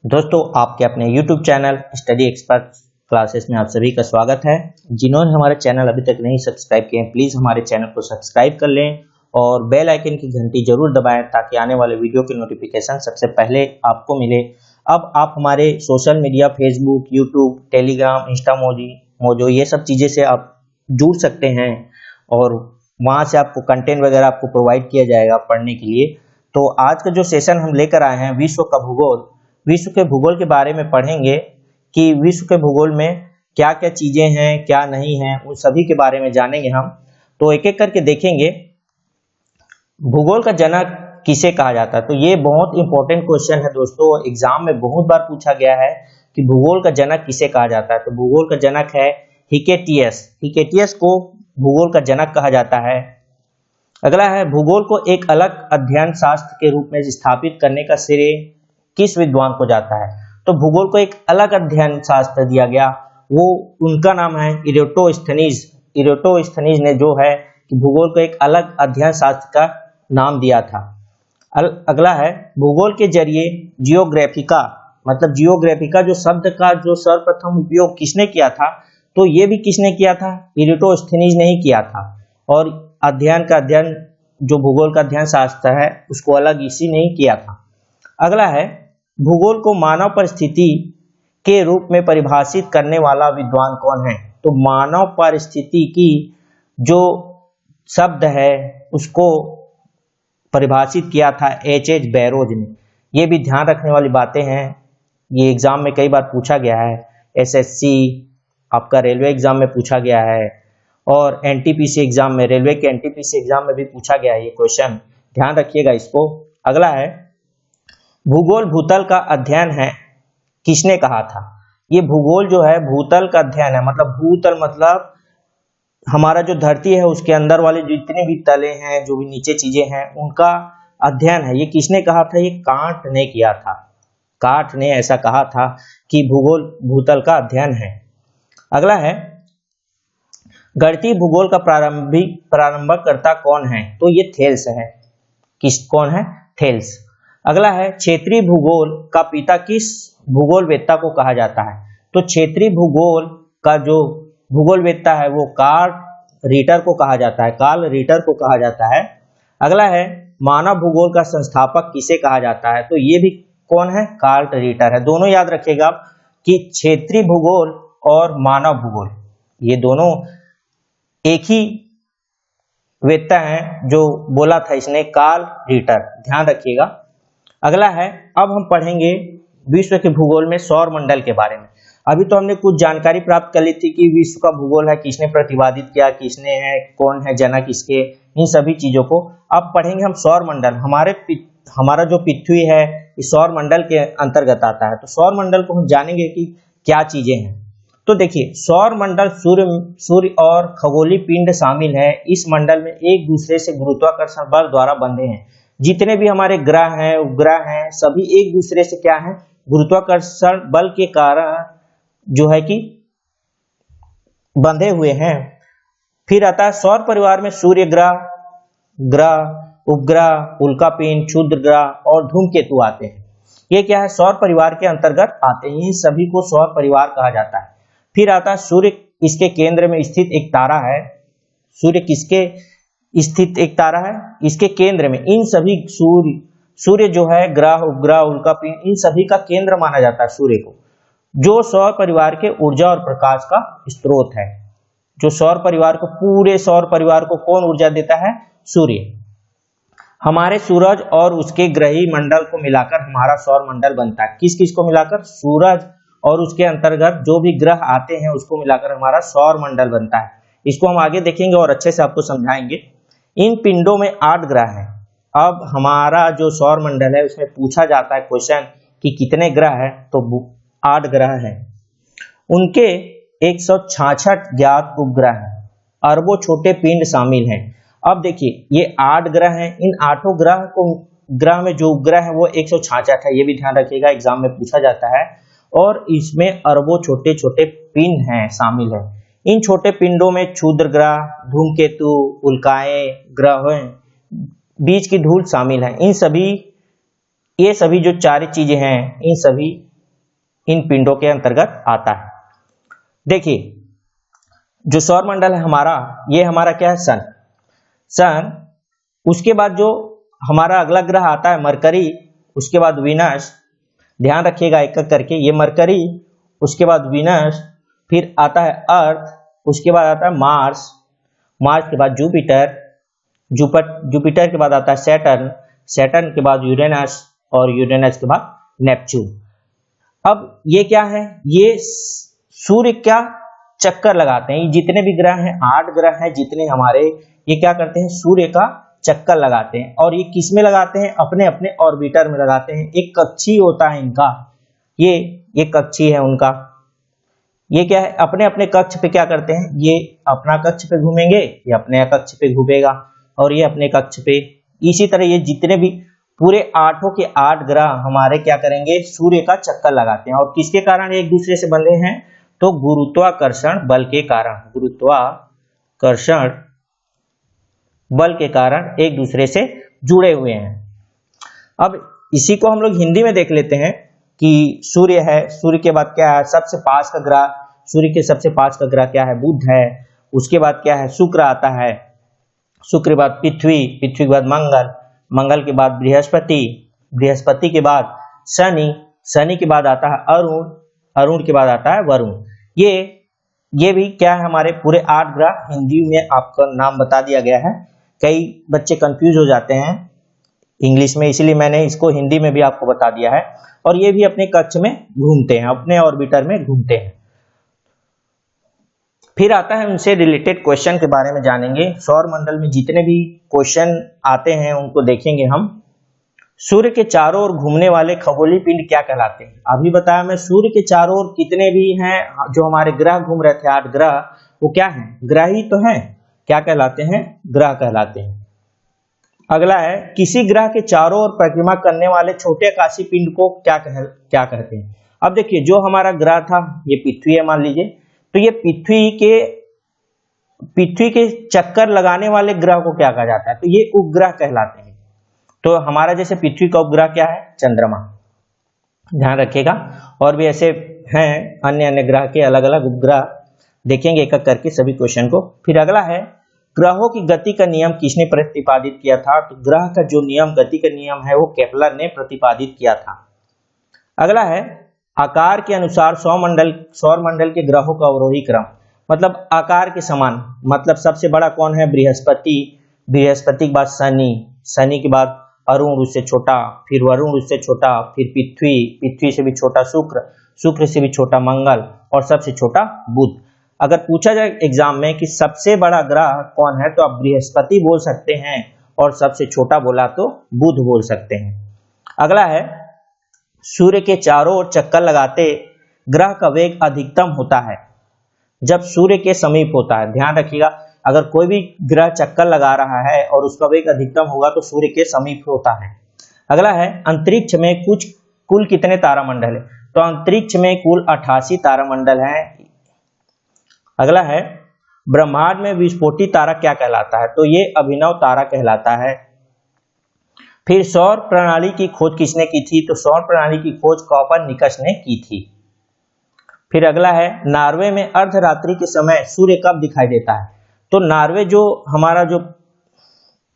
दोस्तों, आपके अपने YouTube channel study expert classes में आप सभी का स्वागत है। जिन्होंने हमारे चैनल अभी तक नहीं सब्सक्राइब किए हैं, प्लीज़ हमारे चैनल को सब्सक्राइब कर लें और बेल आइकन की घंटी जरूर दबाएं ताकि आने वाले वीडियो की नोटिफिकेशन सबसे पहले आपको मिले। अब आप हमारे social media Facebook, YouTube, Telegram, इंस्टामोजी मोजो ये सब चीज़ें से आप जुड़ सकते हैं और वहाँ से आपको कंटेंट वगैरह आपको प्रोवाइड किया जाएगा पढ़ने के लिए। तो आज का जो सेशन हम लेकर आए हैं विश्व का भूगोल, विश्व के भूगोल के बारे में पढ़ेंगे कि विश्व के भूगोल में क्या क्या चीजें हैं, क्या नहीं हैं, उन सभी के बारे में जानेंगे हम। तो एक एक करके देखेंगे। भूगोल का जनक किसे कहा जाता है? तो ये बहुत इंपॉर्टेंट क्वेश्चन है दोस्तों, एग्जाम में बहुत बार पूछा गया है कि भूगोल का जनक किसे कहा जाता है। तो भूगोल का जनक है हिकेटियस। हिकेटियस को भूगोल का जनक कहा जाता है। अगला है, भूगोल को एक अलग अध्ययन शास्त्र के रूप में स्थापित करने का श्रेय किस विद्वान को जाता है? तो भूगोल को एक अलग अध्ययन शास्त्र दिया गया, वो उनका नाम है इरेटोस्थनीज। इरेटोस्थनीज ने जो है कि भूगोल को एक अलग अध्ययन शास्त्र का नाम दिया था। अगला है, भूगोल के जरिए जियोग्राफिका, मतलब जियोग्राफिका जो शब्द का जो सर्वप्रथम उपयोग किसने किया था? तो ये भी किसने किया था? इरेटोस्थनीज ने ही किया था। और अध्ययन का अध्ययन जो भूगोल का अध्ययन शास्त्र है उसको अलग इसी ने ही किया था। अगला है, भूगोल को मानव परिस्थिति के रूप में परिभाषित करने वाला विद्वान कौन है? तो मानव परिस्थिति की जो शब्द है उसको परिभाषित किया था H.H. बैरोज ने। ये भी ध्यान रखने वाली बातें हैं, ये एग्जाम में कई बार पूछा गया है। एसएससी आपका रेलवे एग्जाम में पूछा गया है और एनटीपीसी एग्जाम में, रेलवे के एनटीपीसी एग्जाम में भी पूछा गया है ये क्वेश्चन, ध्यान रखिएगा इसको। अगला है, भूगोल भूतल का अध्ययन है किसने कहा था? ये भूगोल जो है भूतल का अध्ययन है, मतलब भूतल मतलब हमारा जो धरती है उसके अंदर वाले जितने भी तले हैं, जो भी नीचे चीजें हैं, उनका अध्ययन है। ये किसने कहा था? ये कांट ने किया था। कांट ने ऐसा कहा था कि भूगोल भूतल का अध्ययन है। अगला है, गणितीय भूगोल का प्रारंभकर्ता कौन है? तो ये थेल्स है। कौन है? थेल्स। अगला है, क्षेत्रीय भूगोल का पिता किस भूगोलवेत्ता को कहा जाता है? तो क्षेत्रीय भूगोल का जो भूगोलवेत्ता है वो कार्ल रिटर को कहा जाता है। कार्ल रिटर को कहा जाता है। अगला है, मानव भूगोल का संस्थापक किसे कहा जाता है? तो ये भी कौन है? कार्ल रिटर है। दोनों याद रखिएगा कि क्षेत्रीय भूगोल और मानव भूगोल ये दोनों एक ही वेत्ता है जो बोला था इसने, कार्ल रिटर, ध्यान रखिएगा। अगला है, अब हम पढ़ेंगे विश्व के भूगोल में सौर मंडल के बारे में। अभी तो हमने कुछ जानकारी प्राप्त कर ली थी कि विश्व का भूगोल है किसने प्रतिपादित किया, किसने है, कौन है जनक इसके, इन सभी चीजों को। अब पढ़ेंगे हम सौर मंडल। हमारा जो पृथ्वी है इस सौर मंडल के अंतर्गत आता है। तो सौर मंडल को हम जानेंगे कि क्या चीजें हैं। तो देखिए, सौर मंडल सूर्य और खगोलीय पिंड शामिल है। इस मंडल में एक दूसरे से गुरुत्वाकर्षण बल द्वारा बंधे हैं। जितने भी हमारे ग्रह हैं, उपग्रह हैं, सभी एक दूसरे से क्या है? गुरुत्वाकर्षण बल के कारण जो है कि बंधे हुए हैं। फिर आता है सौर परिवार में सूर्य ग्रह, उपग्रह, उल्कापिंड, क्षुद्र ग्रह और धूमकेतु आते हैं। ये क्या है? सौर परिवार के अंतर्गत आते हैं। इन सभी को सौर परिवार कहा जाता है। फिर आता है सूर्य, इसके केंद्र में स्थित एक तारा है। सूर्य किसके स्थित एक तारा है? इसके केंद्र में। इन सभी सूर्य जो है, ग्रह, उपग्रह, उल्कापिंड, इन सभी का केंद्र माना जाता है सूर्य को, जो सौर परिवार के ऊर्जा और प्रकाश का स्रोत है। जो सौर परिवार को, पूरे सौर परिवार को कौन ऊर्जा देता है? सूर्य। हमारे सूरज और उसके ग्रही मंडल को मिलाकर हमारा सौर मंडल बनता है। किस किस को मिलाकर? सूरज और उसके अंतर्गत जो भी ग्रह आते हैं उसको मिलाकर हमारा सौर मंडल बनता है। इसको हम आगे देखेंगे और अच्छे से आपको समझाएंगे। इन पिंडों में 8 ग्रह हैं। अब हमारा जो सौर मंडल है उसमें पूछा जाता है क्वेश्चन कि कितने ग्रह हैं? तो 8 ग्रह हैं। उनके 166 ज्ञात उपग्रह हैं। अरबों छोटे पिंड शामिल हैं। अब देखिए, ये 8 ग्रह हैं। इन 8 ग्रह में जो उपग्रह है वो 166 है। ये भी ध्यान रखिएगा, एग्जाम में पूछा जाता है। और इसमें अरबों छोटे छोटे पिंड हैं, शामिल है। इन छोटे पिंडों में क्षुद्र ग्रह, धूमकेतु, उल्काएं, ग्रह, बीज की धूल शामिल है। ये सभी जो चार चीजें हैं, इन सभी इन पिंडों के अंतर्गत आता है। देखिए जो सौरमंडल है हमारा, ये हमारा क्या है, सन। सन, उसके बाद जो हमारा अगला ग्रह आता है मरकरी, उसके बाद वीनस, ध्यान रखिएगा एक एक करके, ये मरकरी, उसके बाद वीनस, फिर आता है अर्थ, उसके बाद आता है मार्स, मार्स के बाद जुपिटर, जुपिटर के बाद आता है सैटर्न, सैटर्न के बाद यूरेनस, और यूरेनस के बाद नेपच्यून। अब ये क्या है, ये सूर्य का चक्कर लगाते हैं। ये जितने भी ग्रह हैं, 8 ग्रह हैं जितने हमारे, ये क्या करते हैं, सूर्य का चक्कर लगाते हैं। और ये किस में लगाते हैं, अपने अपने ऑर्बिटर में लगाते हैं। एक कक्षी होता है इनका, ये कक्षी है उनका, ये क्या है, अपने अपने कक्ष पे क्या करते हैं, ये अपना कक्ष पे घूमेंगे, ये अपने कक्ष पे घूमेगा, और ये अपने कक्ष पे। इसी तरह ये जितने भी पूरे 8 के 8 ग्रह हमारे क्या करेंगे, सूर्य का चक्कर लगाते हैं। और किसके कारण एक दूसरे से बंधे हैं, तो गुरुत्वाकर्षण बल के कारण, गुरुत्वाकर्षण बल के कारण एक दूसरे से जुड़े हुए हैं। अब इसी को हम लोग हिंदी में देख लेते हैं कि सूर्य है, सूर्य के बाद क्या है, सबसे पास का ग्रह, सूर्य के सबसे पास का ग्रह क्या है, बुध है। उसके बाद क्या है, शुक्र आता है, शुक्र के बाद पृथ्वी, पृथ्वी के बाद मंगल, मंगल के बाद बृहस्पति, बृहस्पति के बाद शनि, शनि के बाद आता है अरुण, अरुण के बाद आता है वरुण। ये भी क्या है, हमारे पूरे 8 ग्रह हिंदी में आपका नाम बता दिया गया है। कई बच्चे कंफ्यूज हो जाते हैं इंग्लिश में, इसलिए मैंने इसको हिंदी में भी आपको बता दिया है। और ये भी अपने कक्ष में घूमते हैं, अपने ऑर्बिटर में घूमते हैं। फिर आता है उनसे रिलेटेड क्वेश्चन के बारे में जानेंगे। सौर मंडल में जितने भी क्वेश्चन आते हैं उनको देखेंगे हम। सूर्य के चारों ओर घूमने वाले खगोलीय पिंड क्या कहलाते हैं। अभी बताया मैं, सूर्य के चारों ओर कितने भी हैं जो हमारे ग्रह घूम रहे थे, 8 ग्रह, वो क्या है, ग्रह ही तो हैं, क्या कहलाते हैं, ग्रह कहलाते हैं। अगला है, किसी ग्रह के चारों ओर परिक्रमा करने वाले छोटे आकाशीय पिंड को क्या कहते हैं। अब देखिए जो हमारा ग्रह था, ये पृथ्वी है मान लीजिए, तो ये पृथ्वी के चक्कर लगाने वाले ग्रह को क्या कहा जाता है, तो ये उपग्रह कहलाते हैं। तो हमारा जैसे पृथ्वी का उपग्रह क्या है, चंद्रमा, ध्यान रखिएगा। और भी ऐसे हैं अन्य अन्य ग्रह के अलग अलग उपग्रह, देखेंगे एक एक करके सभी क्वेश्चन को। फिर अगला है, ग्रहों की गति का नियम किसने प्रतिपादित किया था। तो ग्रह का जो नियम, गति का नियम है, वो केपलर ने प्रतिपादित किया था। अगला है, आकार के अनुसार सौर मंडल के ग्रहों का अवरोही क्रम, मतलब आकार के समान, मतलब सबसे बड़ा कौन है, बृहस्पति, बृहस्पति के बाद शनि, शनि के बाद अरुण उससे छोटा, फिर वरुण उससे छोटा, फिर पृथ्वी, पृथ्वी से भी छोटा शुक्र, शुक्र से भी छोटा मंगल, और सबसे छोटा बुध। अगर पूछा जाए एग्जाम में कि सबसे बड़ा ग्रह कौन है, तो आप बृहस्पति बोल सकते हैं, और सबसे छोटा बोला तो बुध बोल सकते हैं। अगला है, सूर्य के चारों ओर चक्कर लगाते ग्रह का वेग अधिकतम होता है जब सूर्य के समीप होता है। ध्यान रखिएगा, अगर कोई भी ग्रह चक्कर लगा रहा है और उसका वेग अधिकतम होगा तो सूर्य के समीप होता है। अगला है, अंतरिक्ष में कुल कितने तारामंडल है, तो अंतरिक्ष में कुल 88 तारामंडल हैं। अगला है, ब्रह्मांड में विस्फोटी तारा क्या कहलाता है, तो ये अभिनव तारा कहलाता है। फिर सौर प्रणाली की खोज किसने की थी, तो सौर प्रणाली की खोज कोपरनिकस ने की थी। फिर अगला है, नॉर्वे में अर्धरात्रि के समय सूर्य कब दिखाई देता है, तो नॉर्वे जो हमारा जो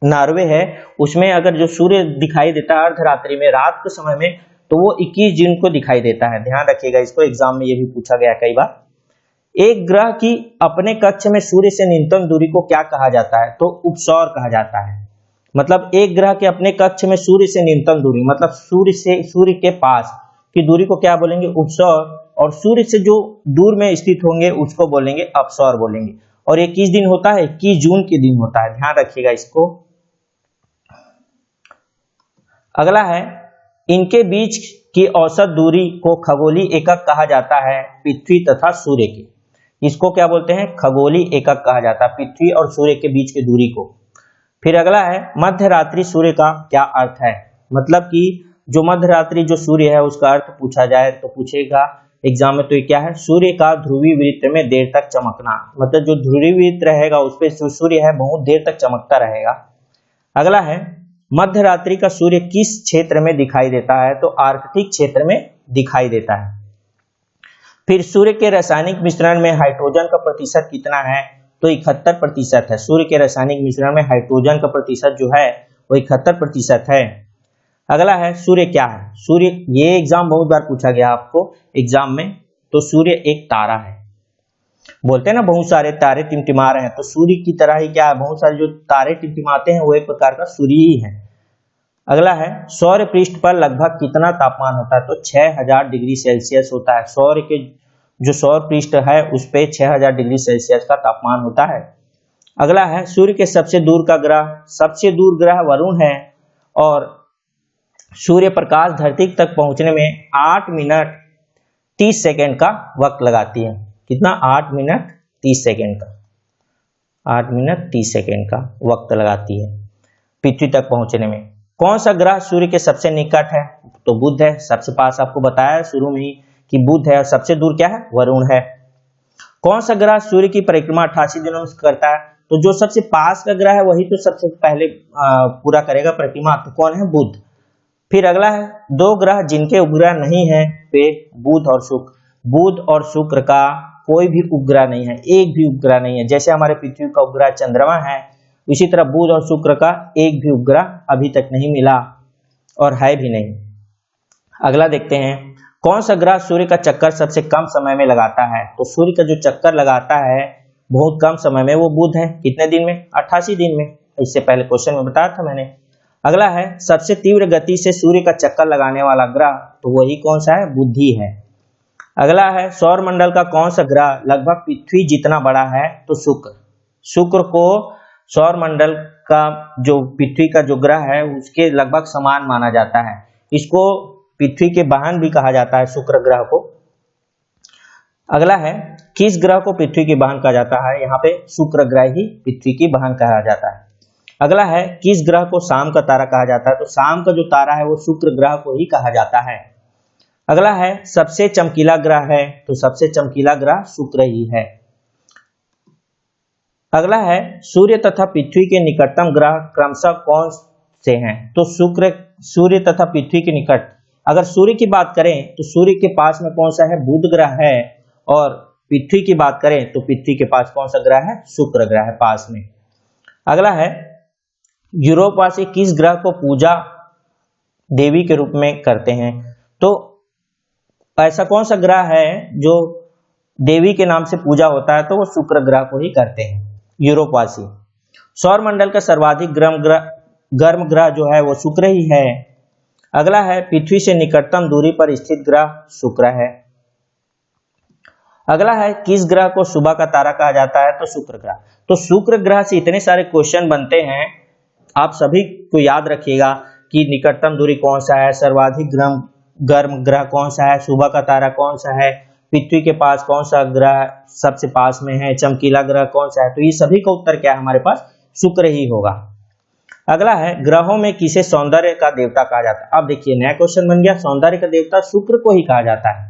नॉर्वे है उसमें अगर जो सूर्य दिखाई देता है अर्धरात्रि में, रात के समय में, तो वो 21 जून को दिखाई देता है। ध्यान रखिएगा, इसको एग्जाम में ये भी पूछा गया कई बार। एक ग्रह की अपने कक्ष में सूर्य से न्यूनतम दूरी को क्या कहा जाता है, तो उपसौर कहा जाता है। मतलब एक ग्रह के अपने कक्ष में सूर्य से न्यूनतम दूरी, मतलब सूर्य के पास की दूरी को क्या बोलेंगे, उपसौर। और सूर्य से जो दूर में स्थित होंगे उसको बोलेंगे अपसौर बोलेंगे। और ये किस दिन होता है, 21 जून के दिन होता है, ध्यान रखिएगा इसको। अगला है, इनके बीच की औसत दूरी को खगोलीय एकक कहा जाता है पृथ्वी तथा सूर्य के। इसको क्या बोलते हैं, खगोलीय एकक कहा जाता है पृथ्वी और सूर्य के बीच की दूरी को। फिर अगला है, मध्य रात्रि सूर्य का क्या अर्थ है, मतलब कि जो मध्य रात्रि जो सूर्य है उसका अर्थ पूछा जाए तो पूछेगा एग्जाम में, तो ये क्या है, सूर्य का ध्रुवीय वृत्त में देर तक चमकना, मतलब जो ध्रुवीय वृत्त रहेगा उस पर जो सूर्य है बहुत देर तक चमकता रहेगा। अगला है, मध्य रात्रि का सूर्य किस क्षेत्र में दिखाई देता है, तो आर्कटिक क्षेत्र में दिखाई देता है। फिर सूर्य के रासायनिक मिश्रण में हाइड्रोजन का प्रतिशत कितना है, तो 71% है। सूर्य के रासायनिक मिश्रण में हाइड्रोजन का प्रतिशत जो है वो 71% है। अगला है सूर्य क्या है। सूर्य, ये एग्जाम बहुत बार पूछा गया आपको एग्जाम में। तो सूर्य एक तारा है। बोलते हैं ना बहुत सारे तारे टिमटिमा रहे हैं, तो सूर्य की तरह ही क्या है, बहुत सारे जो तारे टिमटिमाते हैं वो एक प्रकार का सूर्य ही है। अगला है सौर पृष्ठ पर लगभग कितना तापमान होता है, तो 6000 डिग्री सेल्सियस होता है। सौर के जो सौर पृष्ठ है उस पे 6000 डिग्री सेल्सियस का तापमान होता है। अगला है सूर्य के सबसे दूर का ग्रह, सबसे दूर ग्रह वरुण है और सूर्य प्रकाश धरती तक पहुंचने में 8 मिनट 30 सेकेंड का वक्त लगाती है। कितना, 8 मिनट 30 सेकेंड का, 8 मिनट 30 सेकेंड का वक्त लगाती है पृथ्वी तक पहुंचने में। कौन सा ग्रह सूर्य के सबसे निकट है, तो बुध है। सबसे पास आपको बताया शुरू में ही कि बुध है और सबसे दूर क्या है, वरुण है। कौन सा ग्रह सूर्य की परिक्रमा 88 दिनों में करता है, तो जो सबसे पास का ग्रह है वही तो सबसे पहले पूरा करेगा परिक्रमा, तो कौन है, बुध। फिर अगला है दो ग्रह जिनके उपग्रह नहीं है वे बुध और शुक्र। बुध और शुक्र का कोई भी उपग्रह नहीं है, एक भी उपग्रह नहीं है। जैसे हमारे पृथ्वी का उपग्रह चंद्रमा है, इसी तरह बुध और शुक्र का एक भी उपग्रह अभी तक नहीं मिला और है भी नहीं। अगला देखते हैं कौन सा ग्रह सूर्य का चक्कर सबसे कम समय में लगाता है, तो सूर्य का जो चक्कर लगाता है बहुत कम समय में वो बुध है। कितने दिन में, 88 दिन में। इससे पहले क्वेश्चन में बताया था मैंने। अगला है सबसे तीव्र गति से सूर्य का चक्कर लगाने वाला ग्रह, तो वही कौन सा है, बुध ही है। अगला है सौर मंडल का कौन सा ग्रह लगभग पृथ्वी जितना बड़ा है, तो शुक्र। शुक्र को सौर मंडल का जो पृथ्वी का जो ग्रह है उसके लगभग समान माना जाता है। इसको पृथ्वी के वाहन भी कहा जाता है, शुक्र ग्रह को। अगला है किस ग्रह को पृथ्वी की वाहन कहा जाता है, यहाँ पे शुक्र ग्रह ही पृथ्वी की वाहन कहा जाता है। अगला है किस ग्रह को शाम का तारा कहा जाता है, तो शाम का जो तारा है वो शुक्र ग्रह को ही कहा जाता है। अगला है सबसे चमकीला ग्रह है, तो सबसे चमकीला ग्रह शुक्र ही है। अगला है सूर्य तथा पृथ्वी के निकटतम ग्रह क्रमशः कौन से हैं, तो शुक्र, सूर्य तथा पृथ्वी के निकट। अगर सूर्य की बात करें तो सूर्य के पास में कौन सा है, बुध ग्रह है। और पृथ्वी की बात करें तो पृथ्वी के पास कौन सा ग्रह है, शुक्र ग्रह है पास में। अगला है यूरोपवासी किस ग्रह को पूजा देवी के रूप में करते हैं, तो ऐसा कौन सा ग्रह है जो देवी के नाम से पूजा होता है, तो वो शुक्र ग्रह को ही करते हैं यूरोपवासी। सौर मंडल का सर्वाधिक गर्म ग्रह जो है वो शुक्र ही है। अगला है पृथ्वी से निकटतम दूरी पर स्थित ग्रह शुक्र है। अगला है किस ग्रह को सुबह का तारा कहा जाता है, तो शुक्र ग्रह। तो शुक्र ग्रह से इतने सारे क्वेश्चन बनते हैं, आप सभी को याद रखिएगा कि निकटतम दूरी कौन सा है, सर्वाधिक गर्म ग्रह कौन सा है, सुबह का तारा कौन सा है, पृथ्वी के पास कौन सा ग्रह सबसे पास में है, चमकीला ग्रह कौन सा है। तो ये सभी का उत्तर क्या है, हमारे पास शुक्र ही होगा। अगला है ग्रहों में किसे सौंदर्य का देवता कहा जाता है। अब देखिए नया क्वेश्चन बन गया, सौंदर्य का देवता शुक्र को ही कहा जाता है।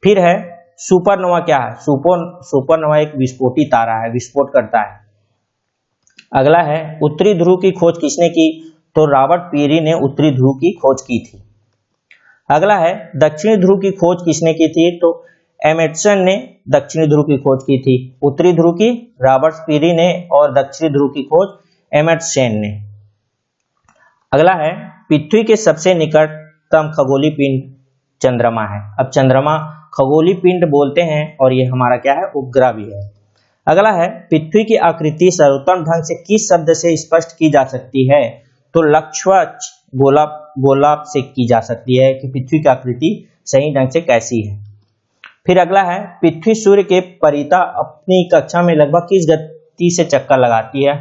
फिर है सुपरनोवा क्या है, सुपरनोवा एक विस्फोटी तारा है, विस्फोट करता है। अगला है उत्तरी ध्रुव की खोज किसने की, तो रॉबर्ट पीरी ने उत्तरी ध्रुव की खोज की थी। अगला है दक्षिणी ध्रुव की खोज किसने की थी, तो एमर्सन ने दक्षिणी ध्रुव की खोज की थी। उत्तरी ध्रुव की रॉबर्ट पीरी ने और दक्षिणी ध्रुव की खोज एमर्सन ने। अगला है पृथ्वी के सबसे निकटतम खगोलीय पिंड चंद्रमा है। अब चंद्रमा खगोलीय पिंड बोलते हैं और ये हमारा क्या है, उपग्रह भी है। अगला है पृथ्वी की आकृति सर्वोत्तम ढंग से किस शब्द से स्पष्ट की जा सकती है, तो लक्षवक्ष गोलाप से की जा सकती है कि पृथ्वी की आकृति सही ढंग से कैसी है। फिर अगला है पृथ्वी सूर्य के परिता अपनी कक्षा में लगभग किस गति से चक्कर लगाती है,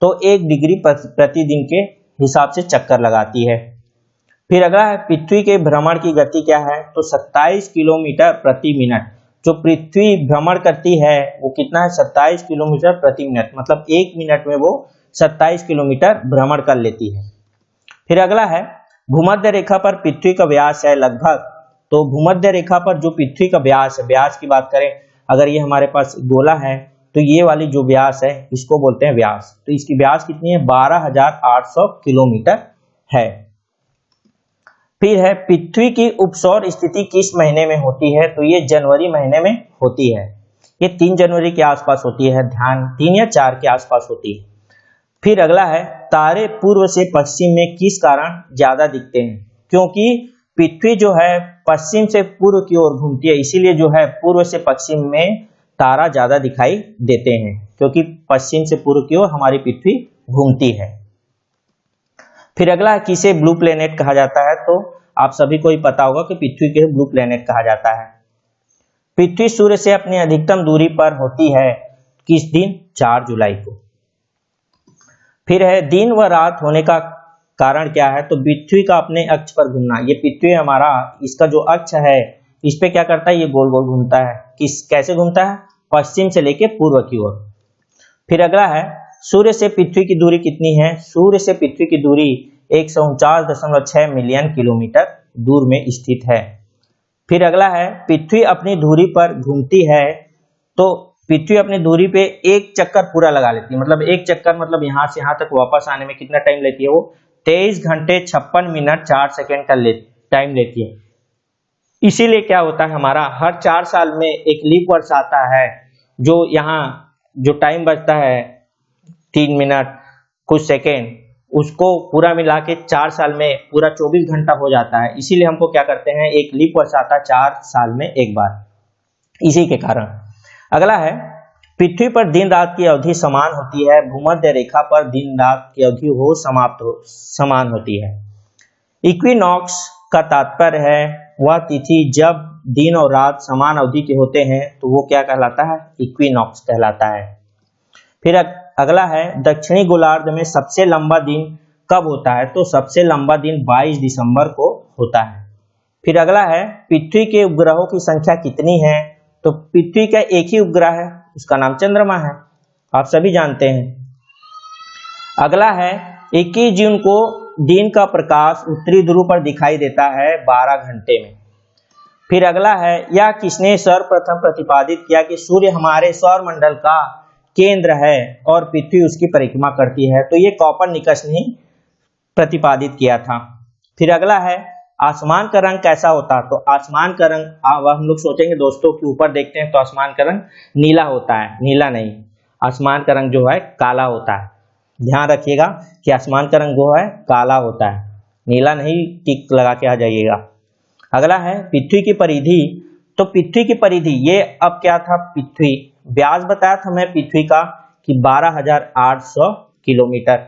तो 1 डिग्री प्रतिदिन के हिसाब से चक्कर लगाती है। फिर अगला है पृथ्वी के भ्रमण की गति क्या है, तो 27 किलोमीटर प्रति मिनट। जो पृथ्वी भ्रमण करती है वो कितना है, 27 किलोमीटर प्रति मिनट, मतलब 1 मिनट में वो 27 किलोमीटर भ्रमण कर लेती है। फिर अगला है भूमध्य रेखा पर पृथ्वी का व्यास है लगभग, तो भूमध्य रेखा पर जो पृथ्वी का व्यास है, व्यास की बात करें अगर ये हमारे पास गोला है तो ये वाली जो व्यास है इसको बोलते हैं व्यास। तो इसकी व्यास कितनी है, 12,800 किलोमीटर है। फिर है पृथ्वी की उपसौर स्थिति किस महीने में होती है, तो ये जनवरी महीने में होती है। ये 3 जनवरी के आसपास होती है, ध्यान 3 या 4 के आसपास होती है। फिर अगला है तारे पूर्व से पश्चिम में किस कारण ज्यादा दिखते हैं, क्योंकि पृथ्वी जो है पश्चिम से पूर्व की ओर घूमती है, इसीलिए जो है पूर्व से पश्चिम में तारा ज्यादा दिखाई देते हैं, क्योंकि पश्चिम से पूर्व की ओर हमारी पृथ्वी घूमती है। फिर अगला किसे ब्लू प्लेनेट कहा जाता है, तो आप सभी को ही पता होगा कि पृथ्वी के ब्लू प्लेनेट कहा जाता है। पृथ्वी सूर्य से अपनी अधिकतम दूरी पर होती है किस दिन, 4 जुलाई को। फिर है दिन व रात होने का कारण क्या है, तो पृथ्वी का अपने अक्ष पर घूमना। ये पृथ्वी हमारा, इसका जो अक्ष है इस पे क्या करता है, ये गोल गोल घूमता है। कैसे घूमता है, पश्चिम से लेके पूर्व की ओर। फिर अगला है सूर्य से पृथ्वी की दूरी कितनी है, सूर्य से पृथ्वी की दूरी 149.6 मिलियन किलोमीटर दूर में स्थित है। फिर अगला है पृथ्वी अपनी धुरी पर घूमती है, तो पृथ्वी अपनी धुरी पे एक चक्कर पूरा लगा लेती है, मतलब एक चक्कर मतलब यहाँ से यहाँ तक वापस आने में कितना टाइम लेती है, वो 23 घंटे 56 मिनट 4 सेकेंड का टाइम लेती है। इसीलिए क्या होता है, हमारा हर 4 साल में एक लीप वर्ष आता है, जो यहाँ जो टाइम बचता है 3 मिनट कुछ सेकेंड, उसको पूरा मिला के 4 साल में पूरा 24 घंटा हो जाता है। इसीलिए हमको क्या करते हैं, एक लीप वर्ष आता है 4 साल में एक बार, इसी के कारण। अगला है पृथ्वी पर दिन रात की अवधि समान होती है, भूमध्य रेखा पर दिन रात की अवधि समान होती है। इक्विनॉक्स का तात्पर्य है वह तिथि जब दिन और रात समान अवधि के होते हैं, तो वो क्या कहलाता है, इक्विनॉक्स कहलाता है। फिर अगला है दक्षिणी गोलार्ध में सबसे लंबा दिन कब होता है, तो सबसे लंबा दिन 22 दिसंबर को होता है। फिर अगला है पृथ्वी के उपग्रहों की संख्या कितनी है, तो पृथ्वी का एक ही उपग्रह है, उसका नाम चंद्रमा है, आप सभी जानते हैं। अगला है 21 जून को दिन का प्रकाश उत्तरी ध्रुव पर दिखाई देता है 12 घंटे में। फिर अगला है यह किसने सर्वप्रथम प्रतिपादित किया कि सूर्य हमारे सौर मंडल का केंद्र है और पृथ्वी उसकी परिक्रमा करती है, तो ये कोपरनिकस ने प्रतिपादित किया था। फिर अगला है आसमान का रंग कैसा होता है, तो आसमान का रंग, अब हम लोग सोचेंगे दोस्तों कि ऊपर देखते हैं तो आसमान का रंग नीला होता है, नीला नहीं, आसमान का रंग जो है काला होता है। ध्यान रखिएगा कि आसमान का रंग वो है काला होता है, नीला नहीं, टिक लगा के आ जाइएगा। अगला है पृथ्वी की परिधि, तो पृथ्वी की परिधि ये अब क्या था, पृथ्वी व्यास बताया था मैं पृथ्वी का कि 12,800 किलोमीटर।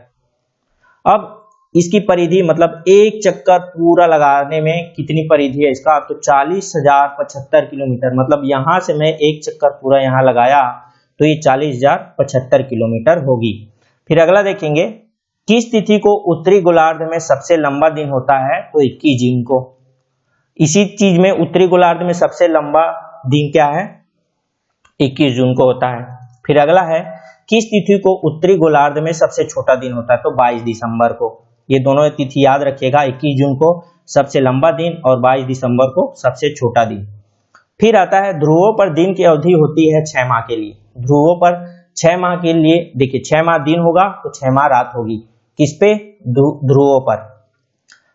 अब इसकी परिधि मतलब एक चक्कर पूरा लगाने में कितनी परिधि है इसका, तो 40,075 किलोमीटर, मतलब यहां से मैं एक चक्कर पूरा यहाँ लगाया तो ये 40,075 किलोमीटर होगी। फिर अगला देखेंगे किस तिथि को उत्तरी गोलार्ध में सबसे लंबा दिन होता है, तो 21 जून को। इसी चीज में उत्तरी गोलार्ध में सबसे लंबा दिन क्या है, 21 जून को होता है। फिर अगला है किस तिथि को उत्तरी गोलार्ध में सबसे छोटा दिन होता है, तो 22 दिसंबर को। ये दोनों तिथि याद रखिएगा, 21 जून को सबसे लंबा दिन और 22 दिसंबर को सबसे छोटा दिन। फिर आता है ध्रुवों पर दिन की अवधि होती है 6 माह के लिए। ध्रुवों पर 6 माह के लिए देखिए 6 माह दिन होगा तो 6 माह रात होगी, किस पे, ध्रुवों पर।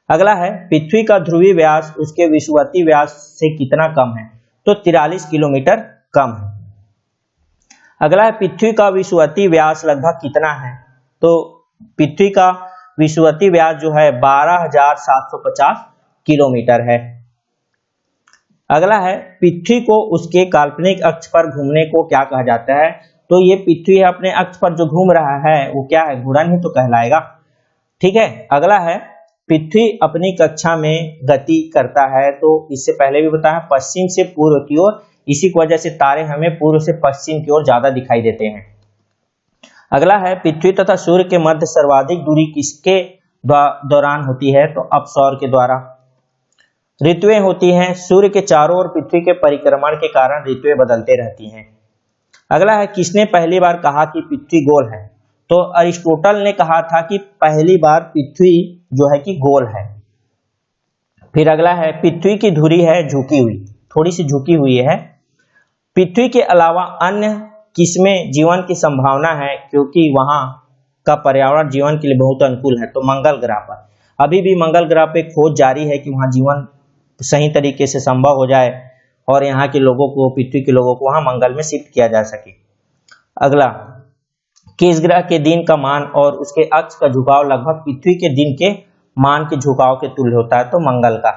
अगला है पृथ्वी का ध्रुवीय व्यास उसके विषुवतीय व्यास से कितना कम है, तो 43 किलोमीटर कम है। अगला है पृथ्वी का विषुवतीय व्यास लगभग कितना है, तो पृथ्वी का विषुवतीय व्यास जो है 12,750 किलोमीटर है। अगला है पृथ्वी को उसके काल्पनिक अक्ष पर घूमने को क्या कहा जाता है, तो ये पृथ्वी अपने अक्ष पर जो घूम रहा है वो क्या है, घूर्णन ही तो कहलाएगा, ठीक है। अगला है पृथ्वी अपनी कक्षा में गति करता है, तो इससे पहले भी बताया पश्चिम से पूर्व की ओर, इसी की वजह से तारे हमें पूर्व से पश्चिम की ओर ज्यादा दिखाई देते हैं। अगला है पृथ्वी तथा सूर्य के मध्य सर्वाधिक दूरी किसके दौरान होती है, तो अपसौर के द्वारा। ऋतुएं होती हैं, सूर्य के चारों ओर पृथ्वी के परिक्रमण के कारण ऋतुएं बदलते रहती हैं। अगला है किसने पहली बार कहा कि पृथ्वी गोल है, तो अरिस्टोटल ने कहा था कि पहली बार पृथ्वी जो है कि गोल है। फिर अगला है पृथ्वी की धुरी है झुकी हुई, थोड़ी सी झुकी हुई है। पृथ्वी के अलावा अन्य किसमें जीवन की संभावना है, क्योंकि वहां का पर्यावरण जीवन के लिए बहुत अनुकूल है, तो मंगल ग्रह पर। अभी भी मंगल ग्रह पे खोज जारी है कि वहाँ जीवन सही तरीके से संभव हो जाए और यहाँ के लोगों को, पृथ्वी के लोगों को वहाँ मंगल में शिफ्ट किया जा सके। अगला, किस ग्रह के दिन का मान और उसके अक्ष का झुकाव लगभग पृथ्वी के दिन के मान के झुकाव के तुल्य होता है? तो मंगल का।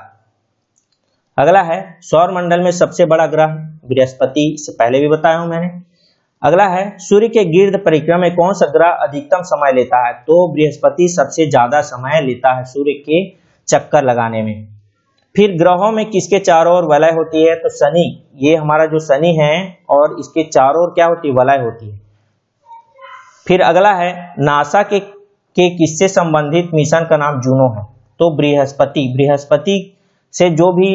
अगला है, सौर मंडल में सबसे बड़ा ग्रह बृहस्पति, से पहले भी बताया हूं मैंने। अगला है, सूर्य के गिर्द परिक्रमा में कौन सा ग्रह अधिकतम समय लेता है? तो बृहस्पति सबसे ज्यादा समय लेता है सूर्य के चक्कर लगाने में। फिर ग्रहों में किसके चारों ओर वलय होती है? तो शनि, ये हमारा जो शनि है और इसके चारों ओर क्या होती है? वलय होती है। फिर अगला है, नासा के किससे संबंधित मिशन का नाम जूनो है? तो बृहस्पति से जो भी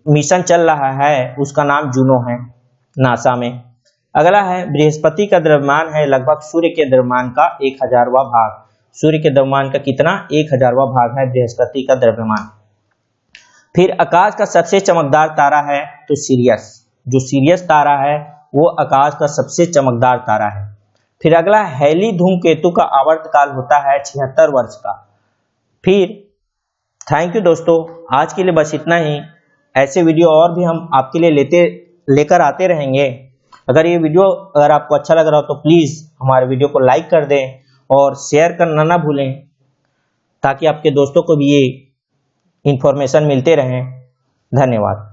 मिशन चल रहा है उसका नाम जूनो है नासा में। अगला है, बृहस्पति का द्रव्यमान है लगभग सूर्य के द्रव्यमान का 1000वां भाग। सूर्य के द्रव्यमान का कितना? 1000वां भाग है बृहस्पति का द्रव्यमान। फिर आकाश का सबसे चमकदार तारा है तो सीरियस, जो सीरियस तारा है वो आकाश का सबसे चमकदार तारा है। फिर अगला, हैली धूमकेतु का आवर्तकाल होता है 76 वर्ष का। फिर थैंक यू दोस्तों, आज के लिए बस इतना ही। ऐसे वीडियो और भी हम आपके लिए लेकर आते रहेंगे। अगर ये वीडियो अगर आपको अच्छा लग रहा हो तो प्लीज हमारे वीडियो को लाइक कर दें और शेयर करना ना भूलें, ताकि आपके दोस्तों को भी ये इंफॉर्मेशन मिलते रहें। धन्यवाद।